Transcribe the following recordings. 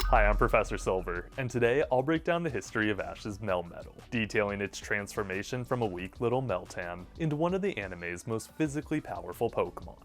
Hi, I'm Professor Silver, and today I'll break down the history of Ash's Melmetal, detailing its transformation from a weak little Meltan into one of the anime's most physically powerful Pokemon.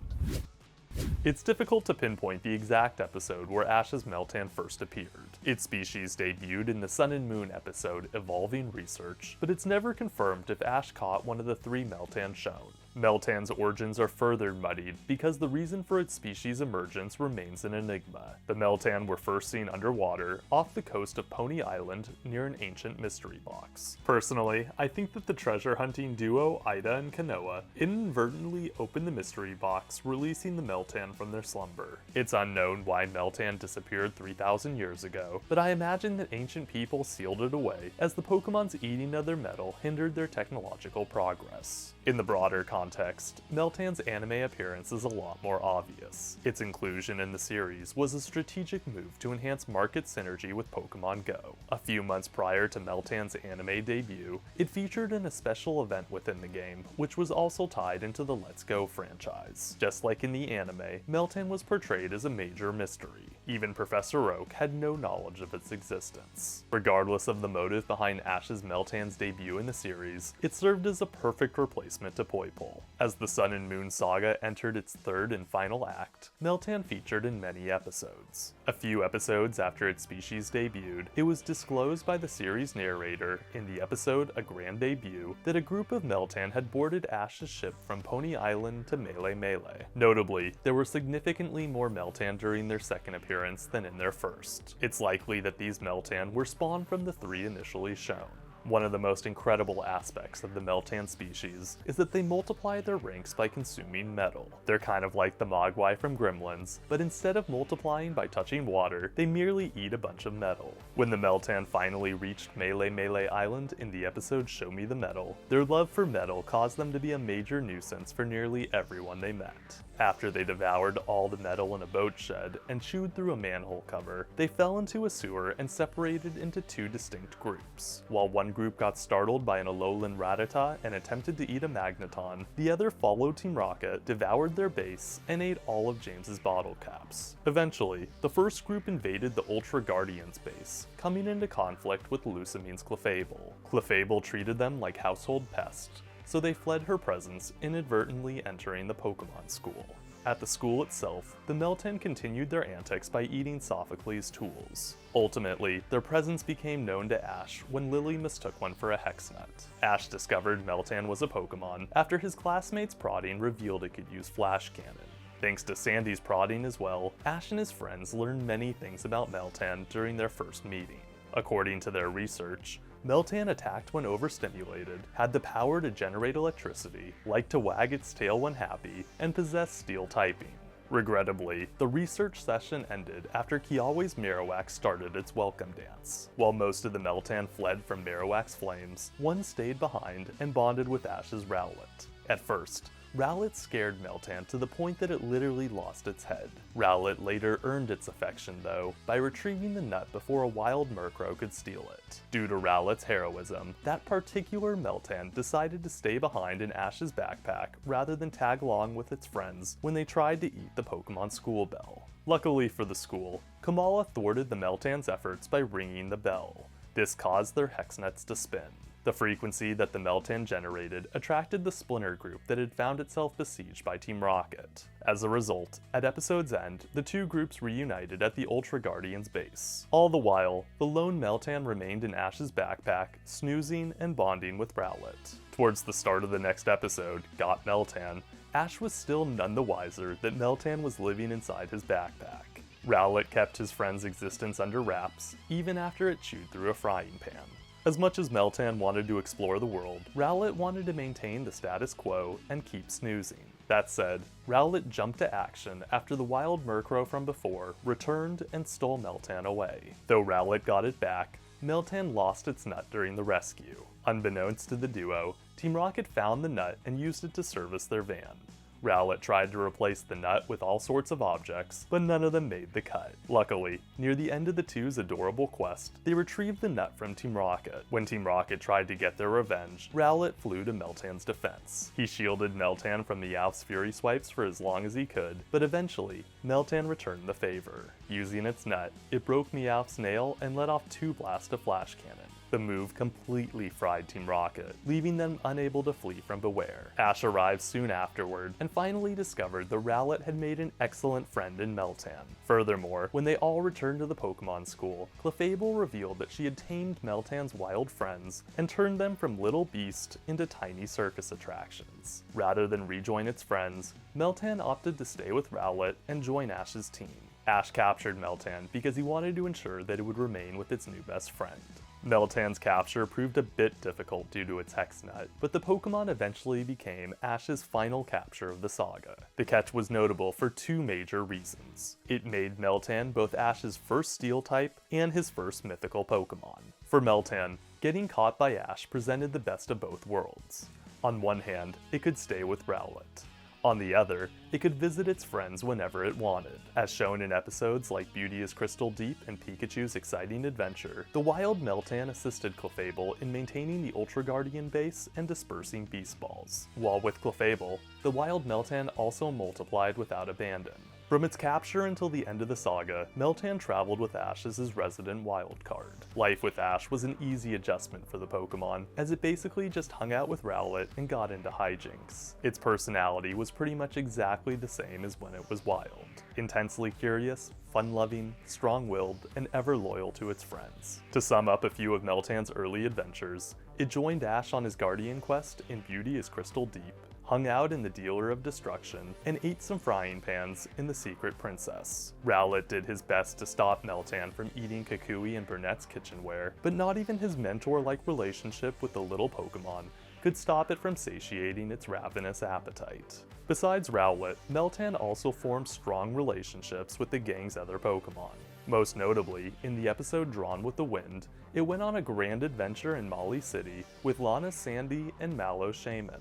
It's difficult to pinpoint the exact episode where Ash's Meltan first appeared. Its species debuted in the Sun and Moon episode Evolving Research, but it's never confirmed if Ash caught one of the 3 Meltan shown. Meltan's origins are further muddied because the reason for its species emergence remains an enigma. The Meltan were first seen underwater off the coast of Pony Island near an ancient mystery box. Personally, I think that the treasure hunting duo Ida and Kanoa inadvertently opened the mystery box, releasing the Meltan from their slumber. It's unknown why Meltan disappeared 3,000 years ago, but I imagine that ancient people sealed it away as the Pokemon's eating of their metal hindered their technological progress. In the broader context, Meltan's anime appearance is a lot more obvious. Its inclusion in the series was a strategic move to enhance market synergy with Pokemon Go. A few months prior to Meltan's anime debut, it featured in a special event within the game, which was also tied into the Let's Go franchise. Just like in the anime, Meltan was portrayed as a major mystery. Even Professor Oak had no knowledge of its existence. Regardless of the motive behind Ash's Meltan's debut in the series, it served as a perfect replacement to Poipole. As the Sun and Moon saga entered its third and final act, Meltan featured in many episodes. A few episodes after its species debuted, it was disclosed by the series narrator in the episode A Grand Debut that a group of Meltan had boarded Ash's ship from Pony Island to Melee. Notably, there were significantly more Meltan during their second appearance than in their first. It's likely that these Meltan were spawned from the 3 initially shown. One of the most incredible aspects of the Meltan species is that they multiply their ranks by consuming metal. They're kind of like the Mogwai from Gremlins, but instead of multiplying by touching water, they merely eat a bunch of metal. When the Meltan finally reached Melee Island in the episode Show Me the Metal, their love for metal caused them to be a major nuisance for nearly everyone they met. After they devoured all the metal in a boat shed and chewed through a manhole cover, they fell into a sewer and separated into 2 distinct groups. While one group got startled by an Alolan Rattata and attempted to eat a Magneton, the other followed Team Rocket, devoured their base, and ate all of James's bottle caps. Eventually, the first group invaded the Ultra Guardian's base, coming into conflict with Lucamine's Clefable. Clefable treated them like household pests, so they fled her presence, inadvertently entering the Pokemon School. At the school itself, the Meltan continued their antics by eating Sophocles' tools. Ultimately, their presence became known to Ash when Lily mistook one for a hex nut. Ash discovered Meltan was a Pokemon after his classmates' prodding revealed it could use Flash Cannon. Thanks to Sandy's prodding as well, Ash and his friends learned many things about Meltan during their first meeting. According to their research, Meltan attacked when overstimulated, had the power to generate electricity, liked to wag its tail when happy, and possessed steel typing. Regrettably, the research session ended after Kiawe's Marowak started its welcome dance. While most of the Meltan fled from Marowak's flames, one stayed behind and bonded with Ash's Rowlet. At first, Rowlet scared Meltan to the point that it literally lost its head. Rowlet later earned its affection though, by retrieving the nut before a wild Murkrow could steal it. Due to Rowlet's heroism, that particular Meltan decided to stay behind in Ash's backpack rather than tag along with its friends when they tried to eat the Pokemon school bell. Luckily for the school, Kamala thwarted the Meltan's efforts by ringing the bell. This caused their hex nuts to spin. The frequency that the Meltan generated attracted the Splinter group that had found itself besieged by Team Rocket. As a result, at episode's end, the 2 groups reunited at the Ultra Guardian's base. All the while, the lone Meltan remained in Ash's backpack, snoozing and bonding with Rowlet. Towards the start of the next episode, Got Meltan, Ash was still none the wiser that Meltan was living inside his backpack. Rowlet kept his friend's existence under wraps, even after it chewed through a frying pan. As much as Meltan wanted to explore the world, Rowlet wanted to maintain the status quo and keep snoozing. That said, Rowlet jumped to action after the wild Murkrow from before returned and stole Meltan away. Though Rowlet got it back, Meltan lost its nut during the rescue. Unbeknownst to the duo, Team Rocket found the nut and used it to service their van. Rowlet tried to replace the nut with all sorts of objects, but none of them made the cut. Luckily, near the end of the two's adorable quest, they retrieved the nut from Team Rocket. When Team Rocket tried to get their revenge, Rowlet flew to Meltan's defense. He shielded Meltan from the Meowth's Fury Swipes for as long as he could, but eventually, Meltan returned the favor. Using its nut, it broke Meowth's nail and let off 2 blasts of Flash Cannon. The move completely fried Team Rocket, leaving them unable to flee from Beware. Ash arrived soon afterward, and finally discovered the Rowlet had made an excellent friend in Meltan. Furthermore, when they all returned to the Pokemon School, Clefable revealed that she had tamed Meltan's wild friends and turned them from little beasts into tiny circus attractions. Rather than rejoin its friends, Meltan opted to stay with Rowlet and join Ash's team. Ash captured Meltan because he wanted to ensure that it would remain with its new best friend. Meltan's capture proved a bit difficult due to its Hex Nut, but the Pokemon eventually became Ash's final capture of the saga. The catch was notable for 2 major reasons. It made Meltan both Ash's first Steel type and his first mythical Pokemon. For Meltan, getting caught by Ash presented the best of both worlds. On one hand, it could stay with Rowlet. On the other, it could visit its friends whenever it wanted. As shown in episodes like Beauty is Crystal Deep and Pikachu's Exciting Adventure, the wild Meltan assisted Clefable in maintaining the Ultra Guardian base and dispersing Beast Balls. While with Clefable, the wild Meltan also multiplied without abandon. From its capture until the end of the saga, Meltan traveled with Ash as his resident wildcard. Life with Ash was an easy adjustment for the Pokemon, as it basically just hung out with Rowlet and got into Hijinx. Its personality was pretty much exactly the same as when it was wild. Intensely curious, fun-loving, strong-willed, and ever loyal to its friends. To sum up a few of Meltan's early adventures, it joined Ash on his Guardian quest in Beauty is Crystal Deep, hung out in the Dealer of Destruction, and ate some frying pans in the Secret Princess. Rowlet did his best to stop Meltan from eating Kukui and Burnett's kitchenware, but not even his mentor-like relationship with the little Pokemon could stop it from satiating its ravenous appetite. Besides Rowlet, Meltan also formed strong relationships with the gang's other Pokemon. Most notably, in the episode Drawn with the Wind, it went on a grand adventure in Molly City with Lana Sandy and Mallow Shaman.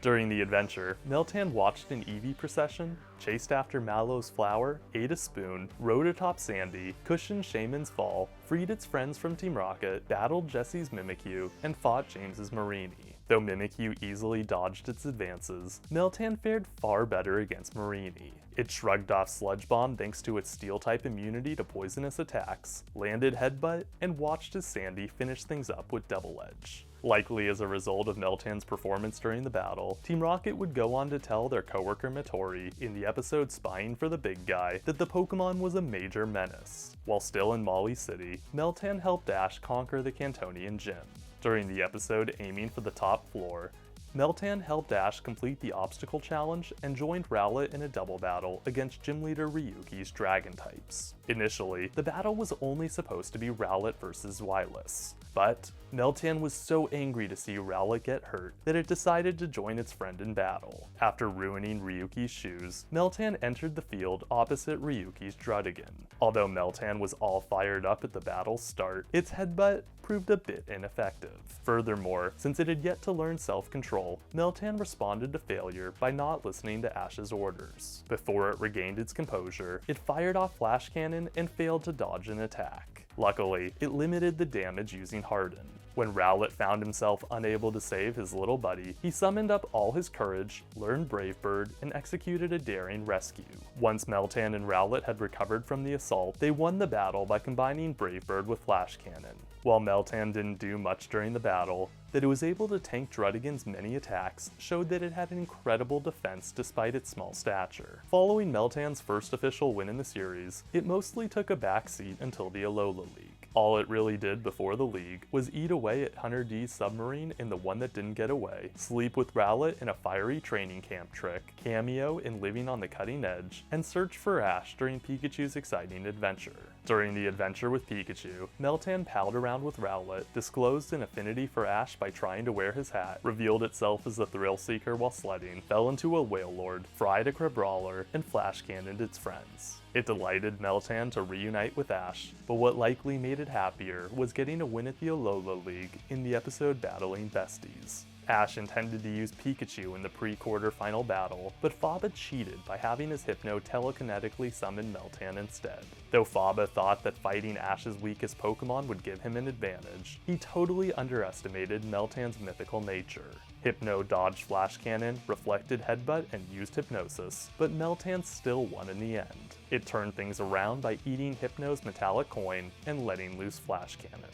During the adventure, Meltan watched an Eevee procession, chased after Mallow's flower, ate a spoon, rode atop Sandy, cushioned Shaman's fall, freed its friends from Team Rocket, battled Jesse's Mimikyu, and fought James's Mareanie. Though Mimikyu easily dodged its advances, Meltan fared far better against Mareanie. It shrugged off Sludge Bomb thanks to its Steel-type immunity to poisonous attacks, landed Headbutt, and watched as Sandy finished things up with Double Edge. Likely as a result of Meltan's performance during the battle, Team Rocket would go on to tell their coworker Matori in the episode Spying for the Big Guy that the Pokemon was a major menace. While still in Molly City, Meltan helped Ash conquer the Cantonian Gym. During the episode Aiming for the Top Floor, Meltan helped Ash complete the obstacle challenge and joined Rowlet in a double battle against Gym Leader Ryuki's Dragon types. Initially, the battle was only supposed to be Rowlet versus Zweilous, but Meltan was so angry to see Rowlet get hurt that it decided to join its friend in battle. After ruining Ryuki's shoes, Meltan entered the field opposite Ryuki's Druddigon. Although Meltan was all fired up at the battle's start, its Headbutt proved a bit ineffective. Furthermore, since it had yet to learn self-control, Meltan responded to failure by not listening to Ash's orders. Before it regained its composure, it fired off Flash Cannon and failed to dodge an attack. Luckily, it limited the damage using Harden. When Rowlet found himself unable to save his little buddy, he summoned up all his courage, learned Brave Bird, and executed a daring rescue. Once Meltan and Rowlet had recovered from the assault, they won the battle by combining Brave Bird with Flash Cannon. While Meltan didn't do much during the battle, that it was able to tank Druddigon's many attacks showed that it had an incredible defense despite its small stature. Following Meltan's first official win in the series, it mostly took a backseat until the Alola League. All it really did before the league was eat away at Hunter D's submarine in The One That Didn't Get Away, sleep with Rowlet in a fiery training camp trick, cameo in Living on the Cutting Edge, and search for Ash during Pikachu's Exciting Adventure. During the adventure with Pikachu, Meltan palled around with Rowlet, disclosed an affinity for Ash by trying to wear his hat, revealed itself as a thrill seeker while sledding, fell into a Whale Lord, fried a Crabrawler, and Flash Cannoned its friends. It delighted Meltan to reunite with Ash, but what likely made it happier was getting a win at the Alola League in the episode Battling Besties. Ash intended to use Pikachu in the pre-quarterfinal battle, but Faba cheated by having his Hypno telekinetically summon Meltan instead. Though Faba thought that fighting Ash's weakest Pokemon would give him an advantage, he totally underestimated Meltan's mythical nature. Hypno dodged Flash Cannon, reflected Headbutt, and used Hypnosis, but Meltan still won in the end. It turned things around by eating Hypno's metallic coin and letting loose Flash Cannon.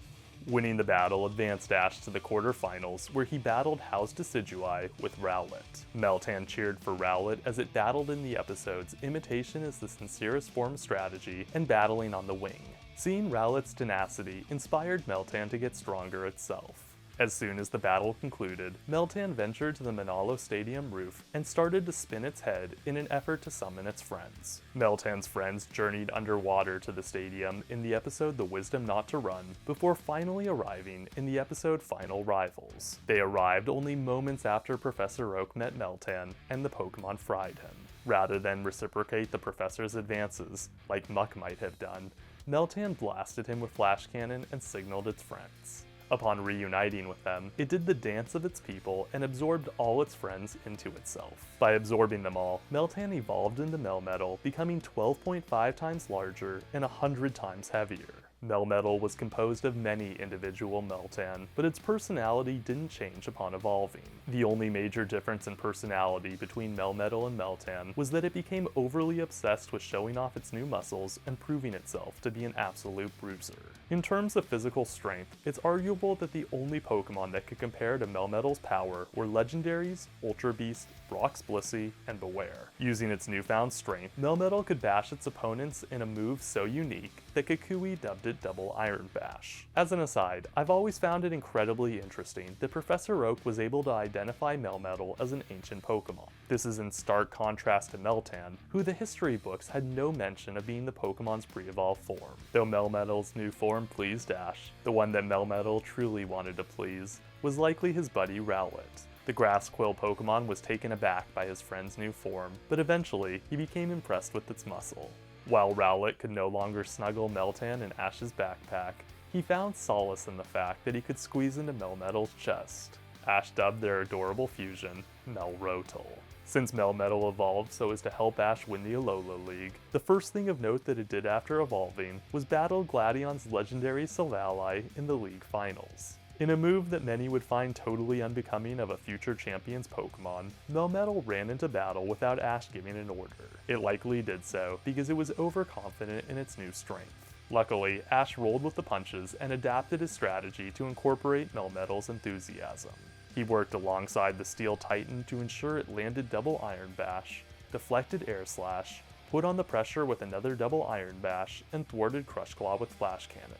Winning the battle advanced Ash to the quarterfinals, where he battled House Decidueye with Rowlet. Meltan cheered for Rowlet as it battled in the episodes Imitation is the Sincerest Form of Strategy and Battling on the Wing. Seeing Rowlet's tenacity inspired Meltan to get stronger itself. As soon as the battle concluded, Meltan ventured to the Manalo Stadium roof and started to spin its head in an effort to summon its friends. Meltan's friends journeyed underwater to the stadium in the episode The Wisdom Not to Run, before finally arriving in the episode Final Rivals. They arrived only moments after Professor Oak met Meltan, and the Pokemon fried him. Rather than reciprocate the professor's advances, like Muck might have done, Meltan blasted him with Flash Cannon and signaled its friends. Upon reuniting with them, it did the dance of its people and absorbed all its friends into itself. By absorbing them all, Meltan evolved into Melmetal, becoming 12.5 times larger and 100 times heavier. Melmetal was composed of many individual Meltan, but its personality didn't change upon evolving. The only major difference in personality between Melmetal and Meltan was that it became overly obsessed with showing off its new muscles and proving itself to be an absolute bruiser. In terms of physical strength, it's arguable that the only Pokemon that could compare to Melmetal's power were legendaries, Ultra Beast, Brock's Blissey, and Beware. Using its newfound strength, Melmetal could bash its opponents in a move so unique that Kukui dubbed it Double Iron Bash. As an aside, I've always found it incredibly interesting that Professor Oak was able to identify Melmetal as an ancient Pokemon. This is in stark contrast to Meltan, who the history books had no mention of being the Pokemon's pre-evolved form. Though Melmetal's new form pleased Ash, the one that Melmetal truly wanted to please was likely his buddy Rowlet. The Grass Quill Pokemon was taken aback by his friend's new form, but eventually he became impressed with its muscle. While Rowlet could no longer snuggle Meltan in Ash's backpack, he found solace in the fact that he could squeeze into Melmetal's chest. Ash dubbed their adorable fusion Melrotal. Since Melmetal evolved so as to help Ash win the Alola League, the first thing of note that it did after evolving was battle Gladion's legendary Silvally in the League Finals. In a move that many would find totally unbecoming of a future champion's Pokemon, Melmetal ran into battle without Ash giving an order. It likely did so because it was overconfident in its new strength. Luckily, Ash rolled with the punches and adapted his strategy to incorporate Melmetal's enthusiasm. He worked alongside the Steel Titan to ensure it landed Double Iron Bash, deflected Air Slash, put on the pressure with another Double Iron Bash, and thwarted Crush Claw with Flash Cannon.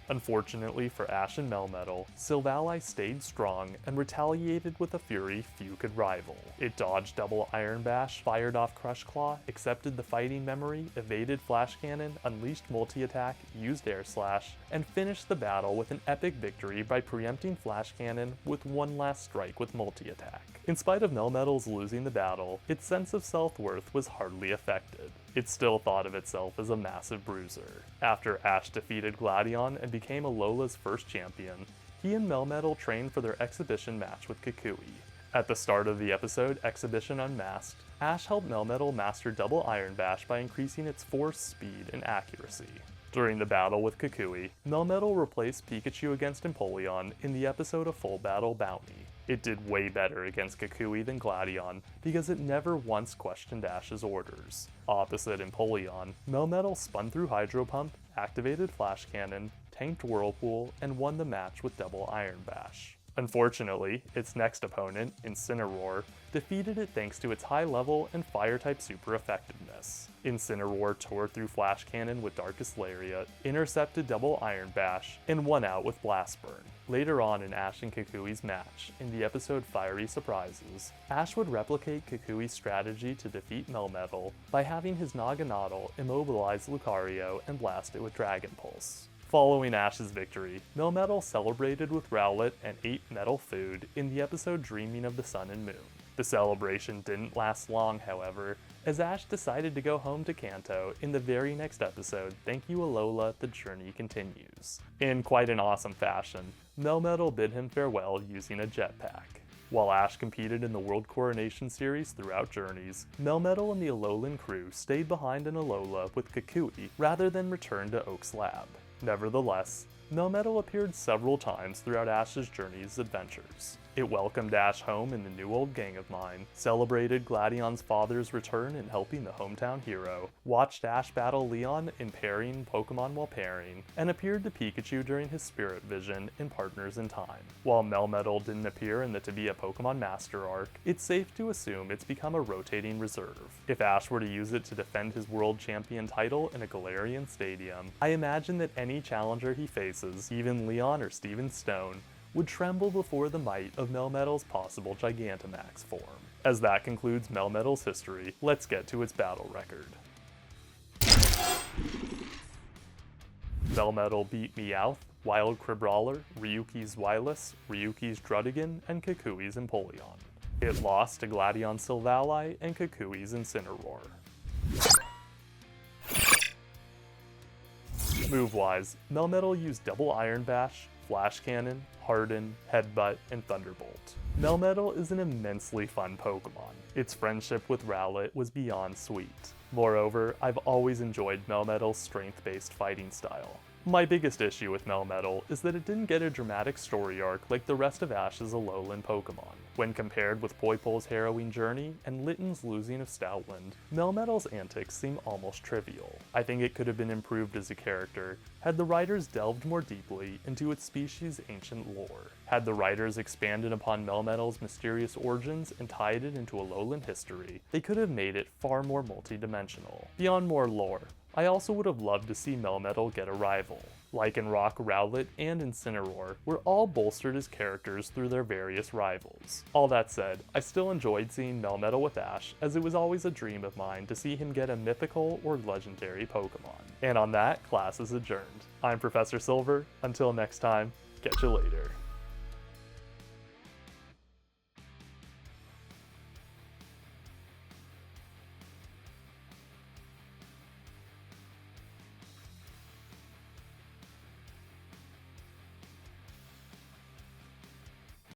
Unfortunately for Ash and Melmetal, Silvally stayed strong and retaliated with a fury few could rival. It dodged Double Iron Bash, fired off Crush Claw, accepted the fighting memory, evaded Flash Cannon, unleashed Multi-Attack, used Air Slash, and finished the battle with an epic victory by preempting Flash Cannon with one last strike with Multi-Attack. In spite of Melmetal's losing the battle, its sense of self-worth was hardly affected. It still thought of itself as a massive bruiser. After Ash defeated Gladion and became Alola's first champion, he and Melmetal trained for their exhibition match with Kukui. At the start of the episode, Exhibition Unmasked, Ash helped Melmetal master Double Iron Bash by increasing its force, speed, and accuracy. During the battle with Kukui, Melmetal replaced Pikachu against Empoleon in the episode of Full Battle Bounty. It did way better against Kukui than Gladion because it never once questioned Ash's orders. Opposite Empoleon, Melmetal spun through Hydro Pump, activated Flash Cannon, tanked Whirlpool, and won the match with Double Iron Bash. Unfortunately, its next opponent, Incineroar, defeated it thanks to its high level and fire-type super effectiveness. Incineroar tore through Flash Cannon with Darkest Lariat, intercepted Double Iron Bash, and won out with Blast Burn. Later on in Ash and Kukui's match, in the episode Fiery Surprises, Ash would replicate Kukui's strategy to defeat Melmetal by having his Naganadel immobilize Lucario and blast it with Dragon Pulse. Following Ash's victory, Melmetal celebrated with Rowlet and ate metal food in the episode Dreaming of the Sun and Moon. The celebration didn't last long, however, as Ash decided to go home to Kanto in the very next episode, Thank You Alola, The Journey Continues. In quite an awesome fashion, Melmetal bid him farewell using a jetpack. While Ash competed in the World Coronation Series throughout Journeys, Melmetal and the Alolan crew stayed behind in Alola with Kukui rather than return to Oak's lab. Nevertheless, Melmetal appeared several times throughout Ash's Journeys adventures. It welcomed Ash home in the New Old Gang of Mine, celebrated Gladion's father's return in helping the hometown hero, watched Ash battle Leon in pairing Pokemon while pairing, and appeared to Pikachu during his Spirit Vision in Partners in Time. While Melmetal didn't appear in the To Be a Pokemon Master arc, it's safe to assume it's become a rotating reserve. If Ash were to use it to defend his World Champion title in a Galarian stadium, I imagine that any challenger he faces, even Leon or Steven Stone, would tremble before the might of Melmetal's possible Gigantamax form. As that concludes Melmetal's history, let's get to its battle record. Melmetal beat Meowth, Wild Crabrawler, Ryuki's Zweilous, Ryuki's Druddigon, and Kukui's Empoleon. It lost to Gladion Silvally and Kukui's Incineroar. Move-wise, Melmetal used Double Iron Bash, Flash Cannon, Harden, Headbutt, and Thunderbolt. Melmetal is an immensely fun Pokemon. Its friendship with Rowlet was beyond sweet. Moreover, I've always enjoyed Melmetal's strength-based fighting style. My biggest issue with Melmetal is that it didn't get a dramatic story arc like the rest of Ash's Alolan Pokemon. When compared with Poipol's harrowing journey and Litten's losing of Stoutland, Melmetal's antics seem almost trivial. I think it could have been improved as a character had the writers delved more deeply into its species' ancient lore. Had the writers expanded upon Melmetal's mysterious origins and tied it into Alolan history, they could have made it far more multi-dimensional. Beyond more lore, I also would have loved to see Melmetal get a rival. Lycanroc, Rowlet, and Incineroar were all bolstered as characters through their various rivals. All that said, I still enjoyed seeing Melmetal with Ash, as it was always a dream of mine to see him get a mythical or legendary Pokemon. And on that, class is adjourned. I'm Professor Silver. Until next time, catch you later.